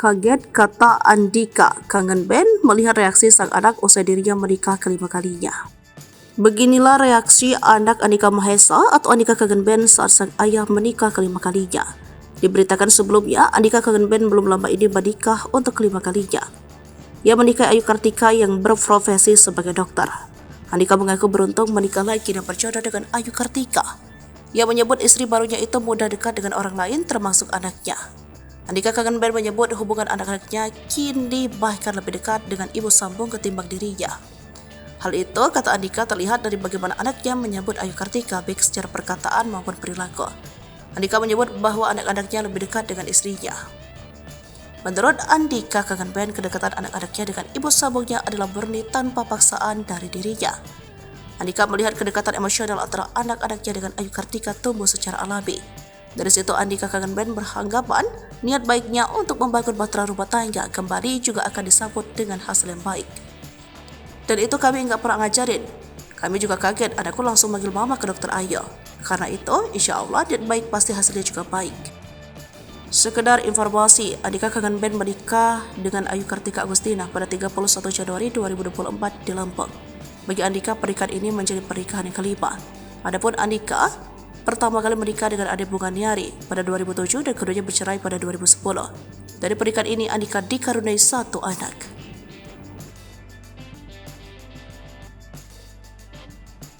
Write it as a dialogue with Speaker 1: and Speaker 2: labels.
Speaker 1: Kaget, kata Andika. Kangen Ben melihat reaksi sang anak usai dirinya menikah kelima kalinya. Beginilah reaksi anak Andika Mahesa atau Andika Kangen Ben saat sang ayah menikah kelima kalinya. Diberitakan sebelumnya, Andika Kangen Ben belum lama ini menikah untuk kelima kalinya. Ia menikahi Ayu Kartika yang berprofesi sebagai dokter. Andika mengaku beruntung menikah lagi dan berjodoh dengan Ayu Kartika. Ia menyebut istri barunya itu mudah dekat dengan orang lain termasuk anaknya. Andika Kangen Ben menyebut hubungan anak-anaknya kini bahkan lebih dekat dengan ibu sambung ketimbang dirinya. Hal itu, kata Andika, terlihat dari bagaimana anaknya menyambut Ayu Kartika baik secara perkataan maupun perilaku. Andika menyebut bahwa anak-anaknya lebih dekat dengan istrinya. Menurut Andika Kangen Ben, kedekatan anak-anaknya dengan ibu sambungnya adalah murni tanpa paksaan dari dirinya. Andika melihat kedekatan emosional antara anak-anaknya dengan Ayu Kartika tumbuh secara alami. Dari situ Andika Kangen Ben beranggapan niat baiknya untuk membangun bahtera rumah tangga kembali juga akan disambut dengan hasil yang baik. Dan itu kami nggak pernah ngajarin. Kami juga kaget, anakku langsung manggil mama ke dokter Ayu. Karena itu, insya Allah niat baik pasti hasilnya juga baik. Sekedar informasi, Andika Kangen Ben menikah dengan Ayu Kartika Agustina pada 31 Januari 2024 di Lampung. Bagi Andika, pernikahan ini menjadi pernikahan yang kelima. Adapun Andika pertama kali menikah dengan Ade Bunganiari pada 2007 dan keduanya bercerai pada 2010. Dari pernikahan ini, Andika dikaruniai satu anak.